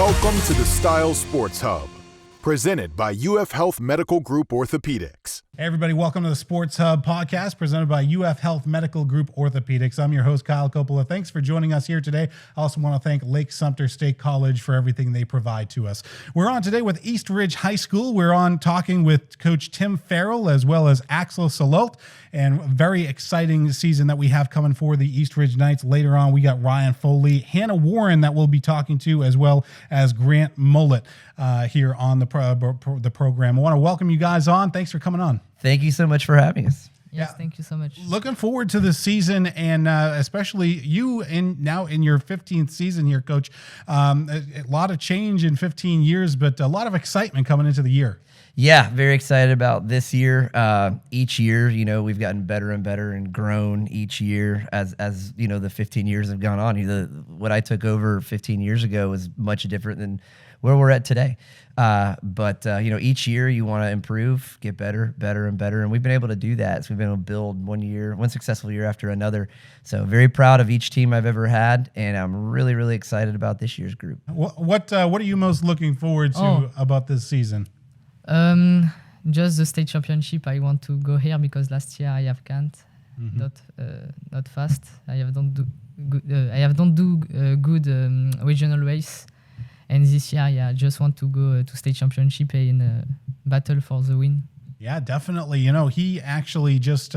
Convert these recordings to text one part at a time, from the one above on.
Welcome to the Style Sports Hub, presented by UF Health Medical Group Orthopaedics. Hey everybody, welcome to the Sports Hub podcast presented by UF Health Medical Group Orthopaedics. I'm your host, Kyle Coppola. Thanks for joining us here today. I also want to thank Lake Sumter State College for everything they provide to us. We're on today with East Ridge High School. We're on talking with Coach Tim Ferrell as well as Axel Sallaunt, and a very exciting season that we have coming for the East Ridge Knights. Later on, we got Rhyen Foley Hannah Warren that we'll be talking to, as well as Grant Mollett here on the program. I want to welcome you guys on. Thanks for coming on. Thank you so much for having us. Yes, thank you so much. Looking forward to the season, and especially you now in your 15th season here, Coach. A lot of change in 15 years, but a lot of excitement coming into the year. Yeah, very excited about this year. Each year, we've gotten better and better and grown each year as the 15 years have gone on. What I took over 15 years ago was much different than where we're at today. But each year you want to improve, get better, and better. And we've been able to do that. So we've been able to build one successful year after another. So very proud of each team I've ever had. And I'm really, really excited about this year's group. What are you most looking forward to about this season? Just the state championship. I want to go here because last year I have can't, not fast. I have don't do good regional race. And this year, I just want to go to state championship in battle for the win. Yeah, definitely. He actually just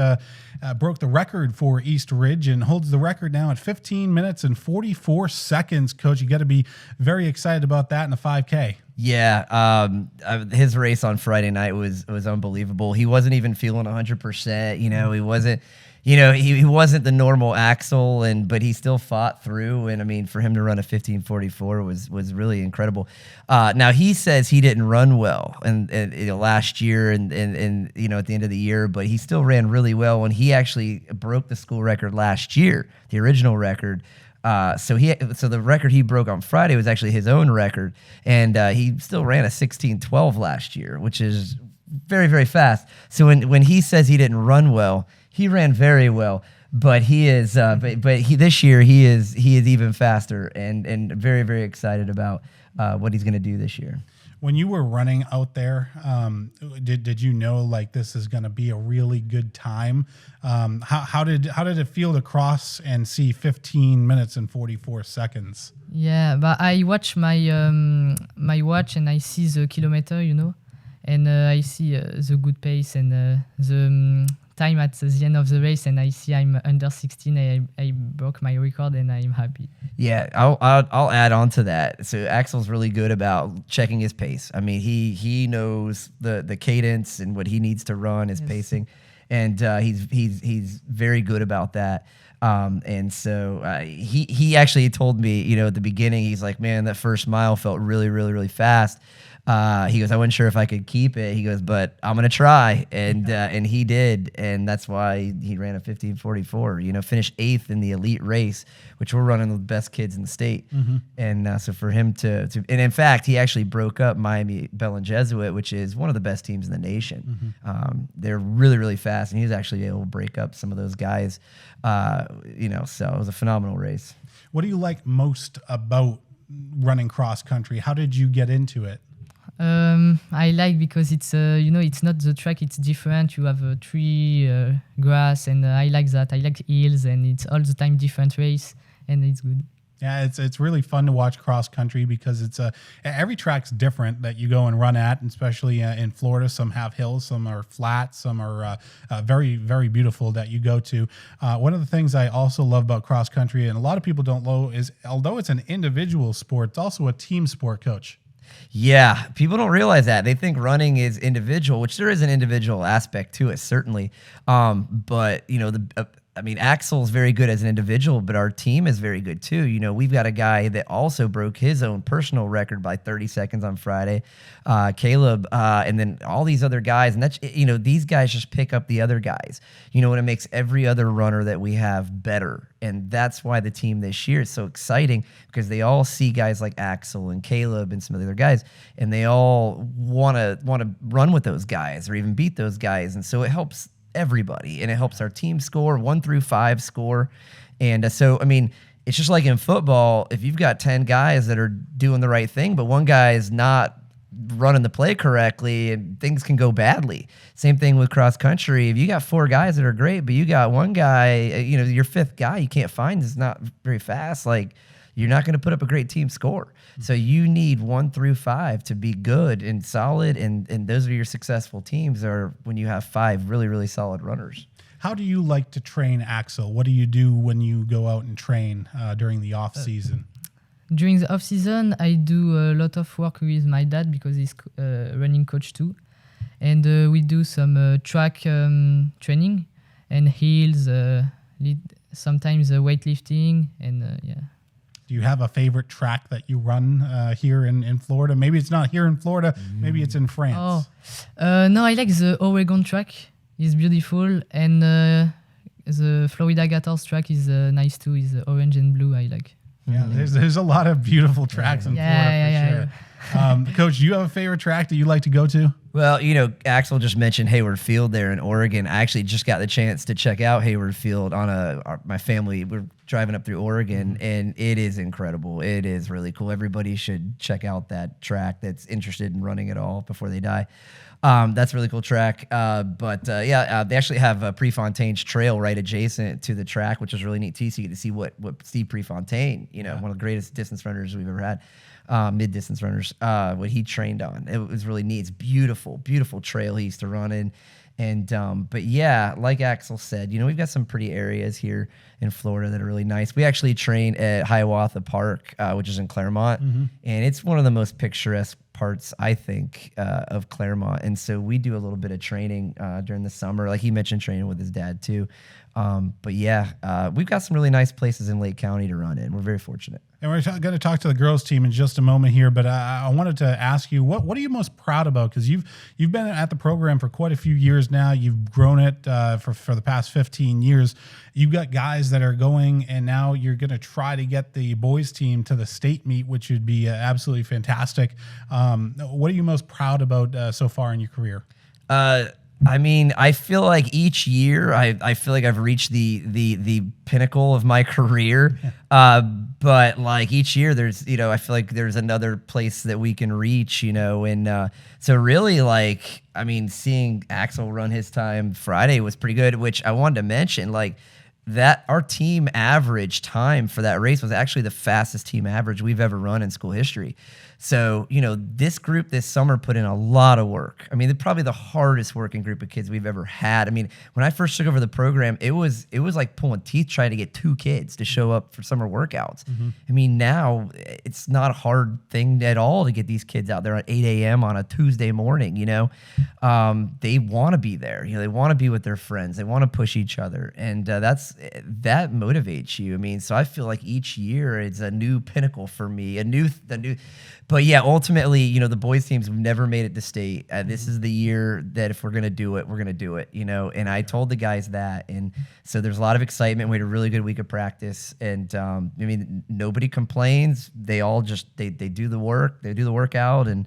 broke the record for East Ridge and holds the record now at 15 minutes and 44 seconds. Coach, you got to be very excited about that in the 5K. Yeah, his race on Friday night was unbelievable. He wasn't even feeling 100%. He wasn't. He wasn't the normal Axel, but he still fought through. And I mean, for him to run a 15:44 was really incredible. Now he says he didn't run well and last year and at the end of the year, but he still ran really well. And he actually broke the school record last year, the original record. So the record he broke on Friday was actually his own record, and he still ran a 16:12 last year, which is very, very fast. So when he says he didn't run well, he ran very well, but he is. This year he is even faster, and very, very excited about what he's going to do this year. When you were running out there, did you know like this is going to be a really good time? How did it feel to cross and see 15 minutes and 44 seconds? Yeah, but I watch my watch and I see the kilometer, and I see the good pace and the time at the end of the race, and I see I'm under 16. I broke my record, and I'm happy. Yeah, I'll add on to that. So Axel's really good about checking his pace. I mean, he knows the cadence and what he needs to run, his pacing, and he's very good about that. And so he actually told me, at the beginning, he's like, man, that first mile felt really, really, really fast. He goes, I wasn't sure if I could keep it. He goes, but I'm going to try. And he did. And that's why he ran a 15:44, finished 8th in the elite race, which we're running the best kids in the state. Mm-hmm. And so for him to, and in fact, he actually broke up Miami Bell and Jesuit, which is one of the best teams in the nation. Mm-hmm. They're really, really fast. And he was actually able to break up some of those guys, so it was a phenomenal race. What do you like most about running cross country? How did you get into it? I like because it's it's not the track, it's different. You have a tree, grass, and I like that. I like hills, and it's all the time different race, and it's good. Yeah, it's really fun to watch cross country because it's every track's different that you go and run at, and especially in Florida. Some have hills, some are flat, some are very, very beautiful that you go to. One of the things I also love about cross country, and a lot of people don't know, is although it's an individual sport, it's also a team sport, Coach. Yeah, people don't realize that. They think running is individual, which there is an individual aspect to it, certainly. But, Axel's very good as an individual, but our team is very good too. We've got a guy that also broke his own personal record by 30 seconds on Friday, Caleb, and then all these other guys. And that's, these guys just pick up the other guys, and it makes every other runner that we have better. And that's why the team this year is so exciting, because they all see guys like Axel and Caleb and some of the other guys, and they all want to run with those guys or even beat those guys. And so it helps everybody, and it helps our team score 1 through 5 score. And it's just like in football, if you've got 10 guys that are doing the right thing, but one guy is not running the play correctly, and things can go badly. Same thing with cross country. If you got 4 guys that are great, but you got one guy, your 5th guy you can't find is not very fast, like you're not going to put up a great team score. So you need 1 through 5 to be good and solid, and those are your successful teams, are when you have 5 really, really solid runners. How do you like to train, Axel? What do you do when you go out and train during the off season? During the off season, I do a lot of work with my dad because he's running coach too, and we do some track training and hills, sometimes weightlifting, and yeah. Do you have a favorite track that you run here in Florida? Maybe it's not here in Florida. Maybe it's in France. No, I like the Oregon track. It's beautiful, and the Florida Gators track is nice too. It's orange and blue. I like. Yeah, there's a lot of beautiful tracks in Florida for sure. Coach, do you have a favorite track that you like to go to? Well, Axel just mentioned Hayward Field there in Oregon. I actually just got the chance to check out Hayward Field on my family. We're driving up through Oregon, and it is incredible. It is really cool. Everybody should check out that track that's interested in running at all before they die. That's a really cool track. They actually have Prefontaine's trail right adjacent to the track, which is really neat too. So you get to see what Steve Prefontaine, one of the greatest distance runners we've ever had, mid-distance runners, what he trained on. It was really neat. It's beautiful, beautiful trail he used to run in. But yeah, like Axel said, we've got some pretty areas here in Florida that are really nice. We actually train at Hiawatha Park, which is in Claremont, and it's one of the most picturesque parts, I think, of Claremont. And so we do a little bit of training during the summer. Like he mentioned, training with his dad too. But yeah, we've got some really nice places in Lake County to run in. We're very fortunate. And we're going to talk to the girls team in just a moment here, but I wanted to ask you, what are you most proud about? Because you've been at the program for quite a few years now. You've grown it for the past 15 years. You've got guys that are going, and now you're going to try to get the boys team to the state meet, which would be absolutely fantastic. What are you most proud about so far in your career? I feel like each year I feel like I've reached the pinnacle of my career. But like each year there's, I feel like there's another place that we can reach, and so really seeing Axel run his time Friday was pretty good, which I wanted to mention, that our team average time for that race was actually the fastest team average we've ever run in school history. So, this group this summer put in a lot of work. They're probably the hardest working group of kids we've ever had. When I first took over the program, it was like pulling teeth trying to get 2 kids to show up for summer workouts. Now it's not a hard thing at all to get these kids out there at 8 a.m. on a Tuesday morning, They want to be there. They want to be with their friends. They want to push each other. And that motivates you. So I feel like each year it's a new pinnacle for me, But yeah, ultimately, the boys teams have never made it to state. This is the year that if we're going to do it, we're going to do it, And I told the guys that. And so there's a lot of excitement. We had a really good week of practice. And nobody complains. They all just, they do the work. They do the workout. And,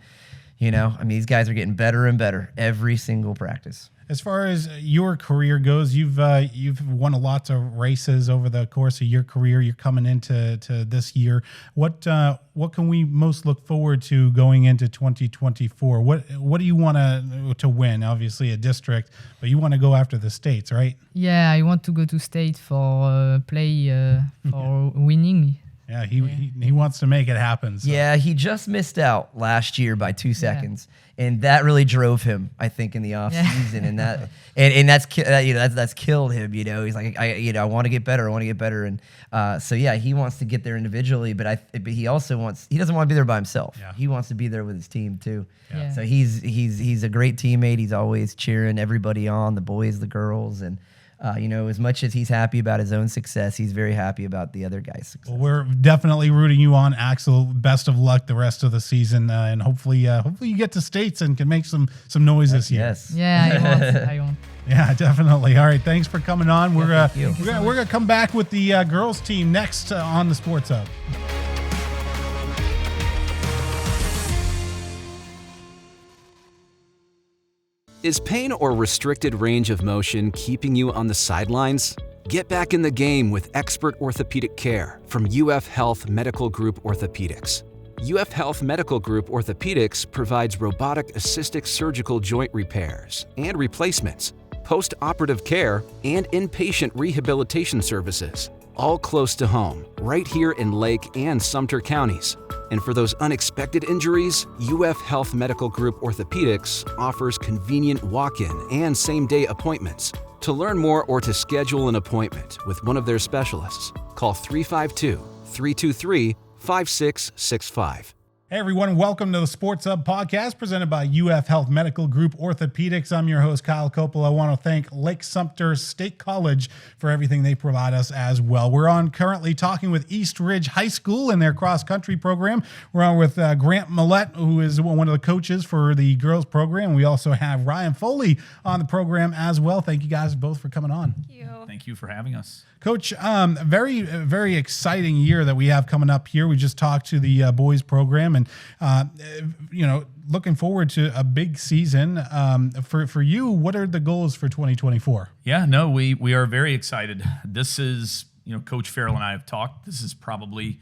these guys are getting better and better every single practice. As far as your career goes, you've won lots of races over the course of your career. You're coming into this year. What can we most look forward to going into 2024? What do you want to win? Obviously a district, but you want to go after the states, right? Yeah, I want to go to state for for winning. Yeah, he wants to make it happen. So. Yeah, he just missed out last year by 2 seconds, and that really drove him, I think, in the off season, and that's killed him. He's like, I want to get better. I want to get better, and so yeah, he wants to get there individually, but he also he doesn't want to be there by himself. Yeah. He wants to be there with his team too. Yeah. So he's a great teammate. He's always cheering everybody on, the boys, the girls, and. As much as he's happy about his own success, he's very happy about the other guy's success. Well, we're definitely rooting you on, Axel. Best of luck the rest of the season, and hopefully you get to states and can make some noise this year. Yes. Yeah, I want. Yeah, definitely. All right, thanks for coming on. We're gonna come back with the girls team next on the Sports Hub. Is pain or restricted range of motion keeping you on the sidelines? Get back in the game with expert orthopedic care from UF Health Medical Group Orthopaedics. UF Health Medical Group Orthopaedics provides robotic-assisted surgical joint repairs and replacements, post-operative care, and inpatient rehabilitation services, all close to home, right here in Lake and Sumter counties. And for those unexpected injuries, UF Health Medical Group Orthopaedics offers convenient walk-in and same-day appointments. To learn more or to schedule an appointment with one of their specialists, call 352-323-5665. Hey everyone, welcome to the Sports Hub podcast presented by UF Health Medical Group Orthopaedics. I'm your host, Kyle Coppola. I want to thank Lake Sumter State College for everything they provide us as well. We're on currently talking with East Ridge High School and their cross-country program. We're on with Grant Mollett, who is one of the coaches for the girls program. We also have Rhyen Foley on the program as well. Thank you guys both for coming on. Thank you. Thank you for having us. Coach, very, very exciting year that we have coming up here. We just talked to the boys program and, looking forward to a big season. For you, what are the goals for 2024? Yeah, no, we are very excited. This is, Coach Ferrell and I have talked. This is probably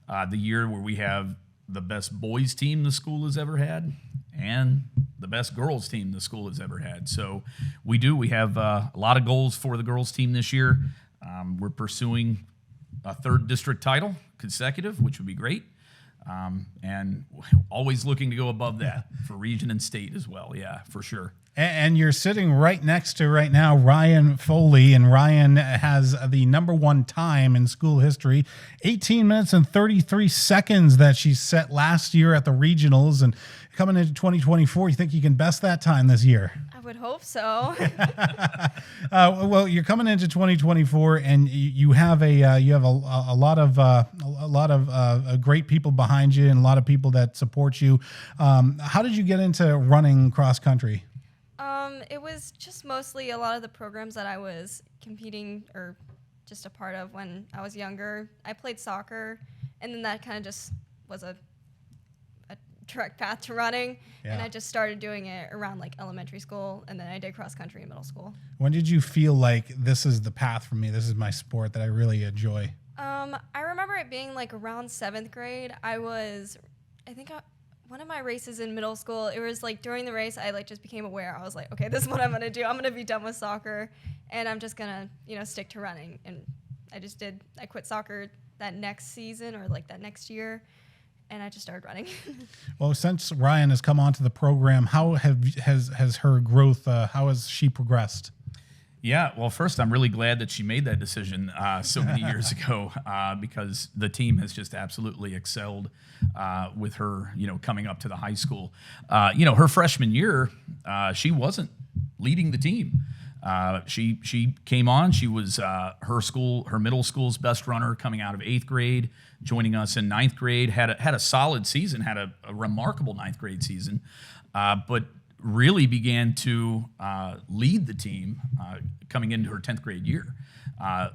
the year where we have the best boys team the school has ever had and the best girls team the school has ever had. So we have a lot of goals for the girls team this year. We're pursuing a third district title consecutive, which would be great. And always looking to go above that for region and state as well. Yeah, for sure. And you're sitting right next to right now Rhyen Foley, and Rhyen has the number one time in school history, 18 minutes and 33 seconds that she set last year at the regionals. And coming into 2024, you think you can best that time this year? I would hope so. Well, you're coming into 2024, and you have a lot of great people behind you, and a lot of people that support you. How did you get into running cross country? It was just mostly a lot of the programs that I was competing or just a part of when I was younger. I played soccer, and then that kind of just was a direct path to running. Yeah. And I just started doing it around like elementary school, and then I did cross country in middle school. When did you feel like this is the path for me? This is my sport that I really enjoy. I remember it being like around 7th grade. One of my races in middle school, it was like during the race, I like just became aware. I was like, okay, this is what I'm going to do. I'm going to be done with soccer, and I'm just going to, stick to running. And I quit soccer that next season or like that next year, and I just started running. Well, since Rhyen has come onto the program, how has her growth, how has she progressed? Yeah, well, first, I'm really glad that she made that decision so many years ago because the team has just absolutely excelled with her, coming up to the high school. Her freshman year, she wasn't leading the team. She came on. She was her middle school's best runner coming out of 8th grade, joining us in 9th grade. Had a solid season, had a remarkable 9th grade season, but really began to lead the team coming into her 10th grade year.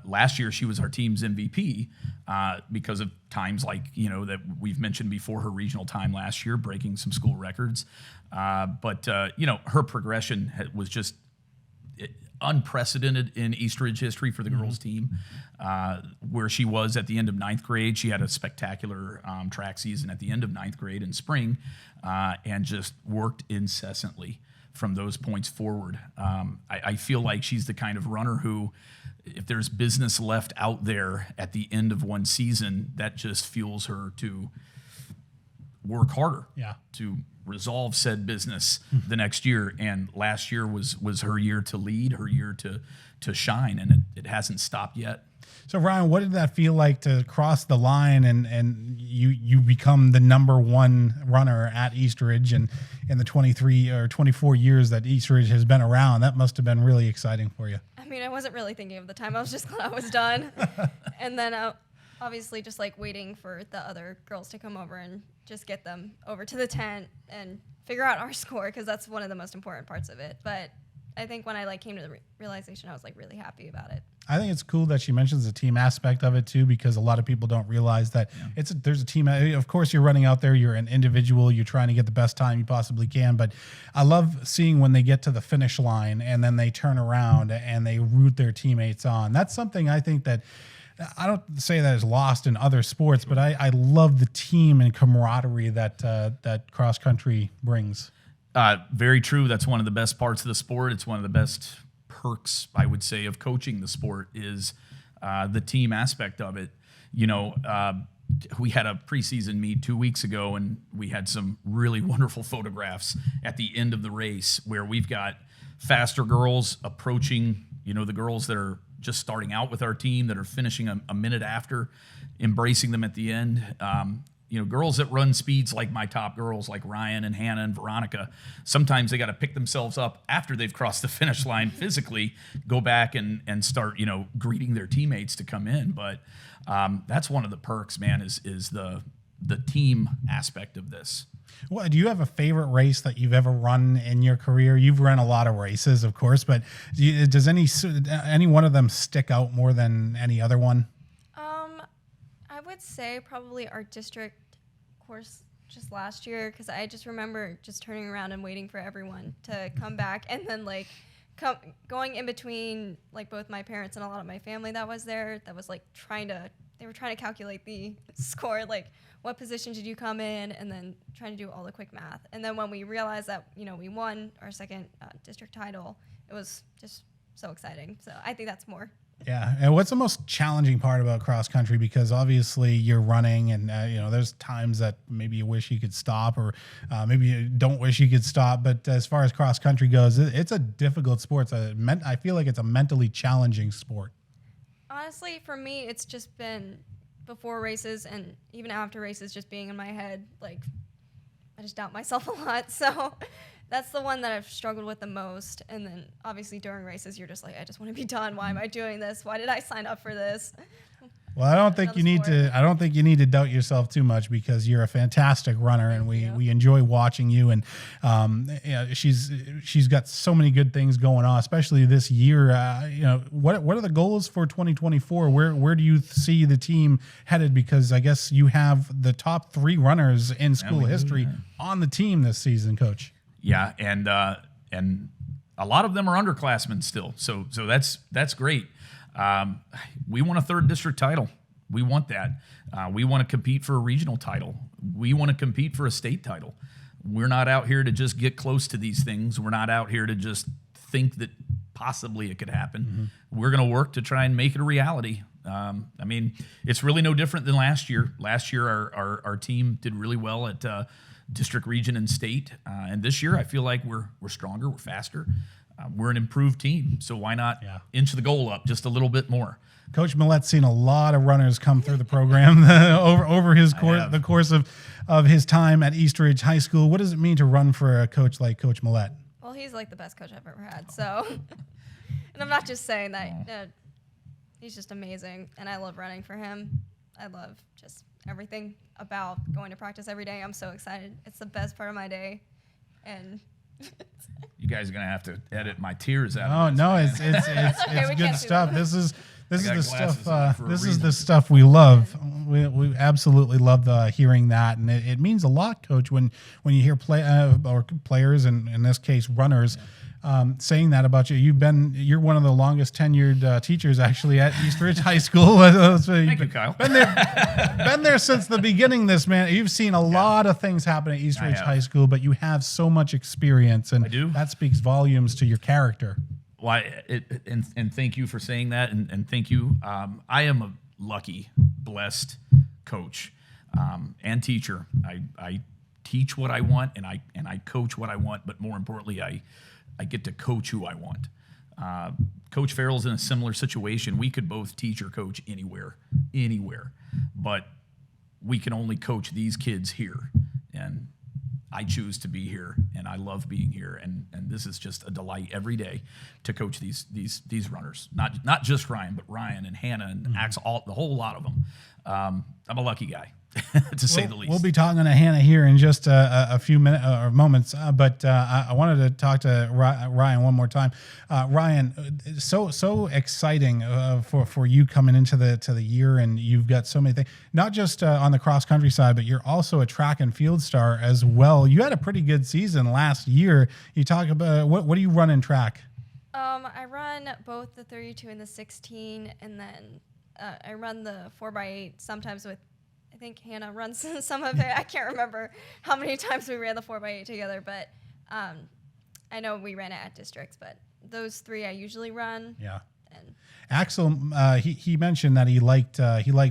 Last year, she was our team's MVP because of times like, that we've mentioned before, her regional time last year, breaking some school records. But her progression was just unprecedented in East Ridge history for the girls team. Where she was at the end of 9th grade, she had a spectacular track season at the end of 9th grade in spring, and just worked incessantly from those points forward. I feel like she's the kind of runner who, if there's business left out there at the end of one season, that just fuels her to work harder, to resolve said business the next year. And last year was her year to lead, her year to shine, and it hasn't stopped yet. So Rhyen, what did that feel like to cross the line and you become the number one runner at East Ridge, and in the 23 or 24 years that East Ridge has been around? That must have been really exciting for you. I mean, I wasn't really thinking of the time. I was just glad I was done. And then obviously just like waiting for the other girls to come over and just get them over to the tent and figure out our score, because that's one of the most important parts of it. But I think when I like came to the realization, I was like really happy about it. I think it's cool that she mentions the team aspect of it too, because a lot of people don't realize that there's a team. Of course, you're running out there, you're an individual, you're trying to get the best time you possibly can. But I love seeing when they get to the finish line and then they turn around and they root their teammates on. That's something I think that I don't say that is lost in other sports, but I love the team and camaraderie that cross country brings. Very true. That's one of the best parts of the sport. It's one of the best perks, I would say, of coaching the sport is the team aspect of it. You know, we had a preseason meet 2 weeks ago, and we had some really wonderful photographs at the end of the race where we've got faster girls approaching, you know, the girls that are just starting out with our team that are finishing a minute after, embracing them at the end. You know, girls that run speeds like my top girls, like Rhyen and Hannah and Veronica, sometimes they got to pick themselves up after they've crossed the finish line physically, go back and start, you know, greeting their teammates to come in. But that's one of the perks, man, is the team aspect of this. Well, do you have a favorite race that you've ever run in your career? You've run a lot of races, of course, but does any one of them stick out more than any other one? I would say probably our district course just last year, because I just remember just turning around and waiting for everyone to come back, and then like going in between like both my parents and a lot of my family that was there, that was like they were trying to calculate the score, like what position did you come in, and then trying to do all the quick math. And then when we realized that, you know, we won our second district title, it was just so exciting. So I think that's more. Yeah. And what's the most challenging part about cross country? Because obviously you're running and, you know, there's times that maybe you wish you could stop, or maybe you don't wish you could stop. But as far as cross country goes, it's a difficult sport. I feel like it's a mentally challenging sport. Honestly, for me, it's just been before races and even after races, just being in my head, like I just doubt myself a lot. So that's the one that I've struggled with the most. And then obviously during races, you're just like, I just want to be done. Why am I doing this? Why did I sign up for this? Well, I don't think you need to doubt yourself too much, because you're a fantastic runner, and we enjoy watching you. And she's got so many good things going on, especially this year. You know, what are the goals for 2024? Where do you see the team headed? Because I guess you have the top 3 runners in school history on the team this season, Coach. Yeah, and a lot of them are underclassmen still, so that's great. We want a 3rd district title. We want that. We want to compete for a regional title. We want to compete for a state title. We're not out here to just get close to these things. We're not out here to just think that possibly it could happen. Mm-hmm. We're going to work to try and make it a reality. I mean, it's really no different than last year. Last year, our team did really well at district, region, and state. And this year, I feel like we're stronger, we're faster. We're an improved team, so why not inch the goal up just a little bit more? Coach Mollett's seen a lot of runners come through the program over the course of his time at Eastridge High School. What does it mean to run for a coach like Coach Mollett? Well, he's like the best coach I've ever had. So, and I'm not just saying that. He's just amazing, and I love running for him. I love just everything about going to practice every day. I'm so excited. It's the best part of my day, and. You guys are gonna have to edit my tears out. Oh no, it's okay, good stuff. This is the stuff. This is the stuff we love. We absolutely love hearing that, and it means a lot, Coach, when you hear players, and in this case runners, saying that about you. You're one of the longest tenured teachers actually at Eastridge High School. Thank you, Kyle. Been there since the beginning. You've seen a lot of things happen at Eastridge High School, but you have so much experience, and that speaks volumes to your character. Well, and thank you for saying that, and thank you. I am a lucky, blessed coach and teacher. I teach what I want, and I coach what I want, but more importantly, I get to coach who I want. Coach Ferrell's in a similar situation. We could both teach or coach anywhere, but we can only coach these kids here, and I choose to be here, and I love being here, and this is just a delight every day to coach these runners. Not just Rhyen, but Rhyen and Hannah and Axel, the whole lot of them. I'm a lucky guy. to say the least. We'll be talking to Hannah here in just a few minutes or moments, but I wanted to talk to Rhyen one more time. Rhyen, so exciting for you coming into the year, and you've got so many things. Not just on the cross country side, but you're also a track and field star as well. You had a pretty good season last year. You talk about what do you run in track? I run both the 32 and the 16, and then I run the 4x8 sometimes with, I think Hannah runs some of it. I can't remember how many times we ran the 4x8 together, but I know we ran it at districts, but those three I usually run. Yeah. And Axel, he mentioned that he liked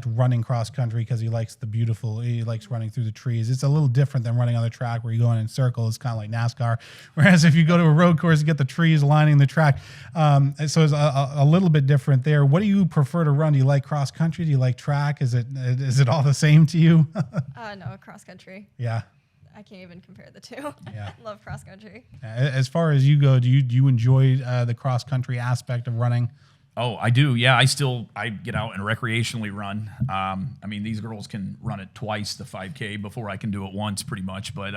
running cross country because he likes running through the trees. It's a little different than running on the track where you're going in circles. It's kind of like NASCAR. Whereas if you go to a road course, you get the trees lining the track. So it's a little bit different there. What do you prefer to run? Do you like cross country? Do you like track? Is it all the same to you? no, cross country. Yeah. I can't even compare the two. Yeah. I love cross country. As far as you go, do you enjoy the cross country aspect of running? Oh, I do. Yeah, I get out and recreationally run. I mean, these girls can run it twice the 5K before I can do it once, pretty much. But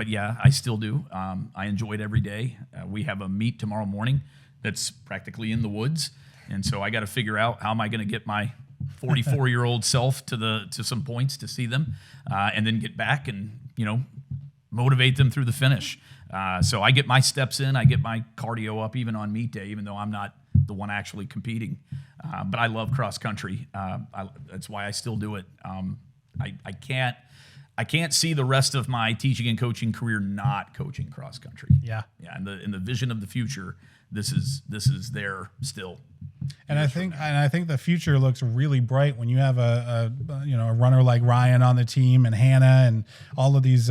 yeah, I still do. I enjoy it every day. We have a meet tomorrow morning that's practically in the woods, and so I got to figure out how am I going to get my 44-year-old self to some points to see them, and then get back and motivate them through the finish. So I get my steps in, I get my cardio up even on meet day, even though I'm not the one actually competing. But I love cross country. That's why I still do it. I can't see the rest of my teaching and coaching career not coaching cross country. Yeah. Yeah. In the vision of the future, this is there still. And I think the future looks really bright when you have a runner like Rhyen on the team, and Hannah, and all of these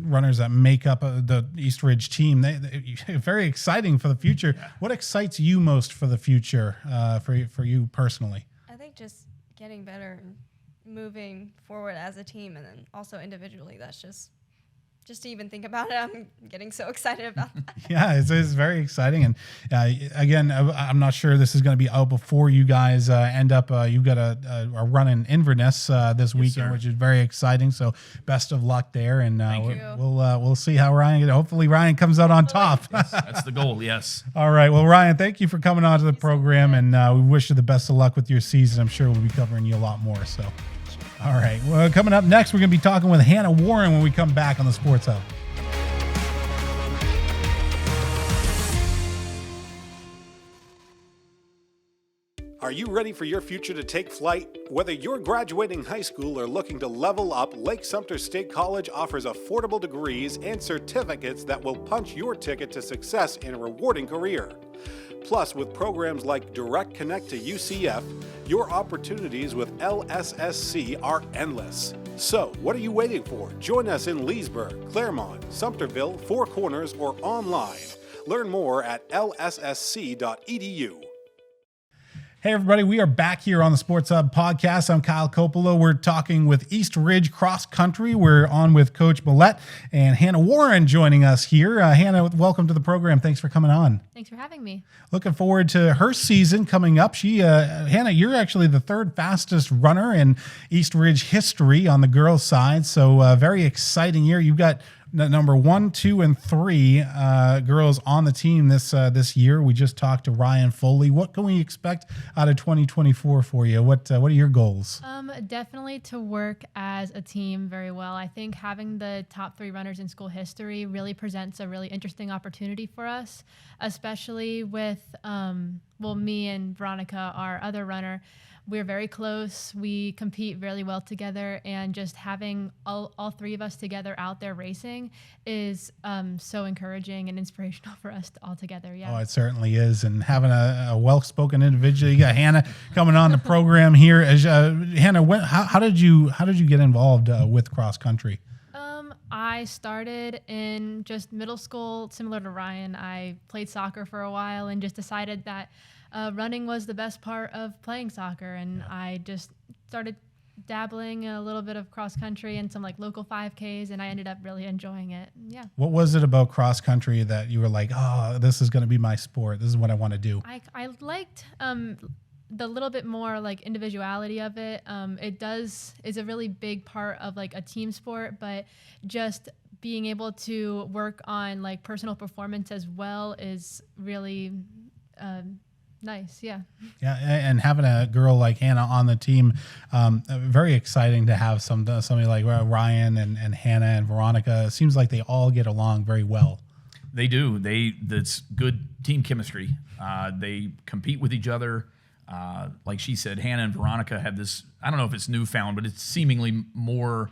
runners that make up the East Ridge team. They're very exciting for the future. Yeah. What excites you most for the future, for you personally? I think just getting better and moving forward as a team, and then also individually. That's just to even think about it, I'm getting so excited about that. Yeah, it's very exciting. And again, I'm not sure this is going to be out before you guys end up. You've got a run in Inverness this weekend, sir. Which is very exciting. So best of luck there. And Thank you. we'll see how Rhyen. Hopefully Rhyen comes out on top. Yes, that's the goal. Yes. All right. Well, Rhyen, thank you for coming on to the program, and we wish you the best of luck with your season. I'm sure we'll be covering you a lot more. So. All right. Well, coming up next, we're going to be talking with Hannah Warren when we come back on the Sports Hub. Are you ready for your future to take flight? Whether you're graduating high school or looking to level up, Lake Sumter State College offers affordable degrees and certificates that will punch your ticket to success in a rewarding career. Plus, with programs like Direct Connect to UCF, your opportunities with LSSC are endless. So, what are you waiting for? Join us in Leesburg, Claremont, Sumterville, Four Corners, or online. Learn more at lssc.edu. Hey, everybody. We are back here on the Sports Hub podcast. I'm Kyle Coppola. We're talking with East Ridge Cross Country. We're on with Coach Mollett and Hannah Warren joining us here. Hannah, welcome to the program. Thanks for coming on. Thanks for having me. Looking forward to her season coming up. Hannah, you're actually the third fastest runner in East Ridge history on the girls' side. So very exciting year. You've got number 1, 2, and 3 girls on the team this year. We just talked to Rhyen Foley. What can we expect out of 2024 for you? What are your goals? Definitely to work as a team very well. I think having the top 3 runners in school history really presents a really interesting opportunity for us, especially with me and Veronica, our other runner. We're very close. We compete really well together, and just having all 3 of us together out there racing is so encouraging and inspirational for us all together. Yeah. Oh, it certainly is. And having a well-spoken individual, you got Hannah coming on the program here. Hannah, how did you get involved with cross country? I started in just middle school, similar to Rhyen. I played soccer for a while and just decided that running was the best part of playing soccer, and I just started dabbling a little bit of cross country and some like local 5Ks, and I ended up really enjoying it. Yeah. What was it about cross country that you were like, oh, this is going to be my sport. This is what I want to do? I liked the little bit more like individuality of it. Is a really big part of like a team sport, but just being able to work on like personal performance as well is really nice. Yeah. Yeah. And having a girl like Hannah on the team, very exciting to have somebody like Rhyen and Hannah and Veronica. It seems like they all get along very well. They do. That's good team chemistry. They compete with each other. Like she said, Hannah and Veronica have this, I don't know if it's newfound, but it's seemingly more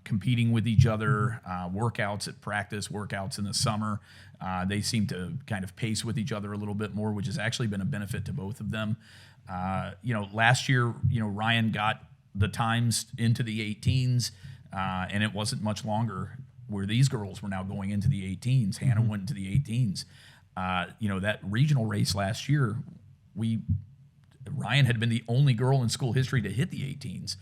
competing with each other, workouts at practice, workouts in the summer. They seem to kind of pace with each other a little bit more, which has actually been a benefit to both of them. Last year, Rhyen got the times into the 18s, and it wasn't much longer where these girls were now going into the 18s. Hannah went into the 18s. That regional race last year, Rhyen had been the only girl in school history to hit the 18s.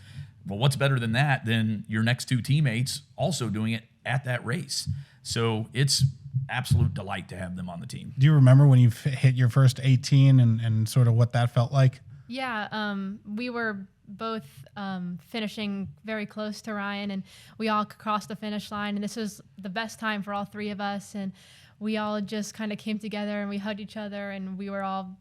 Well, what's better than that than your next two teammates also doing it at that race? So it's absolute delight to have them on the team. Do you remember when you hit your first 18 and sort of what that felt like? Yeah, we were both finishing very close to Rhyen, and we all crossed the finish line, and this was the best time for all three of us, and we all just kind of came together and we hugged each other, and we all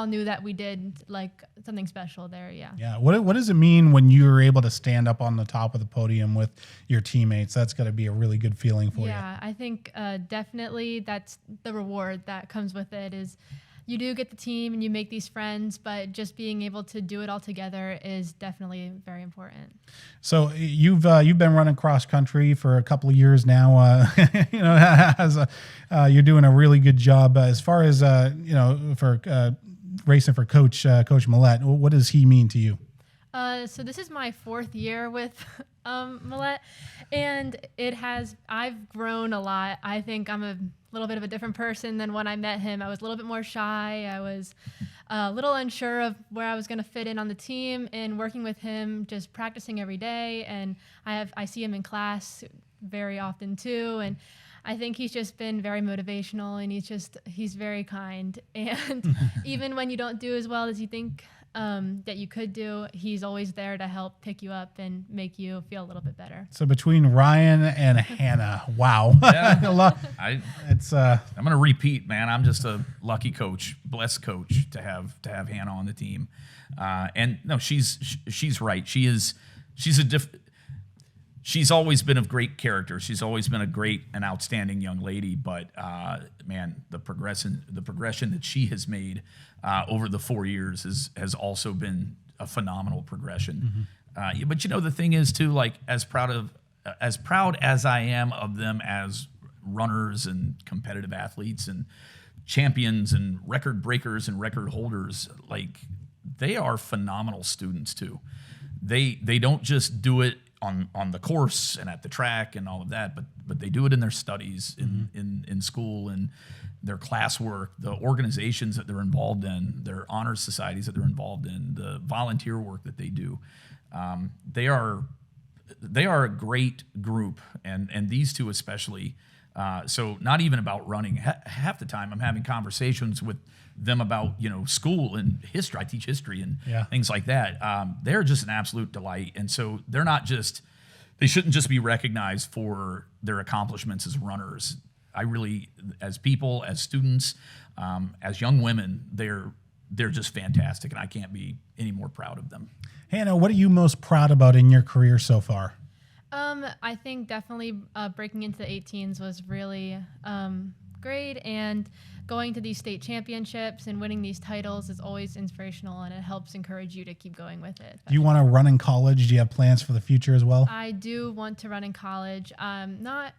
knew that we did like something special there. Yeah. Yeah. What does it mean when you were able to stand up on the top of the podium with your teammates? That's got to be a really good feeling for you. Yeah, I think definitely that's the reward that comes with it. Is you do get the team and you make these friends, but just being able to do it all together is definitely very important. So you've been running cross country for a couple of years now. You're doing a really good job as far as for racing for Coach Mollett. What does he mean to you? So this is my 4th year with Mollett, and I've grown a lot. I think I'm a little bit of a different person than when I met him. I was a little bit more shy. I was a little unsure of where I was going to fit in on the team, and working with him, just practicing every day. And I see him in class very often too. And I think he's just been very motivational, and he's very kind. And even when you don't do as well as you think that you could do, he's always there to help pick you up and make you feel a little bit better. So between Rhyen and Hannah, wow. Yeah. I'm going to repeat, man. I'm just a lucky coach, blessed coach to have Hannah on the team. And no, she's right. She's always been of great character. She's always been a great and outstanding young lady. But man, the progression that she has made over the 4 years has also been a phenomenal progression. Mm-hmm. But the thing is too, like as proud as I am of them as runners and competitive athletes and champions and record breakers and record holders, like they are phenomenal students too. They don't just do it on the course and at the track and all of that, but they do it in their studies, in school, and their classwork, the organizations that they're involved in, their honor societies that they're involved in, the volunteer work that they do. They are a great group, and these two especially. So not even about running. Half the time I'm having conversations with them about school and history. I teach history and things like that. They're just an absolute delight, and so they shouldn't just be recognized for their accomplishments as runners. I really, as people, as students, as young women, they're just fantastic, and I can't be any more proud of them. Hannah, what are you most proud about in your career so far? I think definitely breaking into the 18s was really great, and going to these state championships and winning these titles is always inspirational, and it helps encourage you to keep going with it. Do you want to run in college? Do you have plans for the future as well? I do want to run in college. I'm not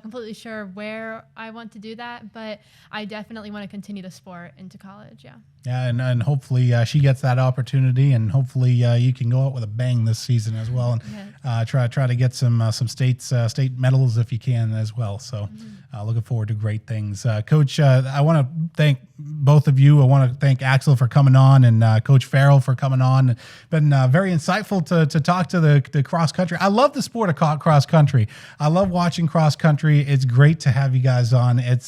completely sure where I want to do that, but I definitely want to continue the sport into college. Yeah, and hopefully she gets that opportunity, and hopefully you can go out with a bang this season as well, and try to get some state medals if you can as well. So looking forward to great things. Coach, I want to thank both of you. I want to thank Axel for coming on and Coach Ferrell for coming on. It's been very insightful to talk to the cross country. I love the sport of cross country. I love watching cross country. It's great to have you guys on. It's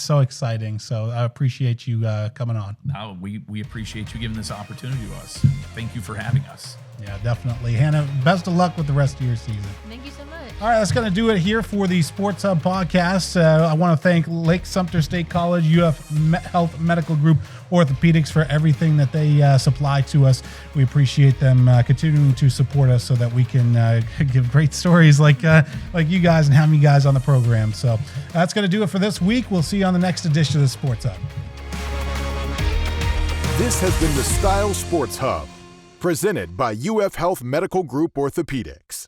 so exciting. So I appreciate you coming on. No, we appreciate you giving this opportunity to us. Thank you for having us. Yeah, definitely. Hannah, best of luck with the rest of your season. Thank you so much. All right, that's going to do it here for the Sports Hub podcast. I want to thank Lake Sumter State College, UF Health Medical Group Orthopaedics for everything that they supply to us. We appreciate them continuing to support us so that we can give great stories like you guys and having you guys on the program. So that's going to do it for this week. We'll see you on the next edition of the Sports Hub. This has been the Style Sports Hub, presented by UF Health Medical Group Orthopaedics.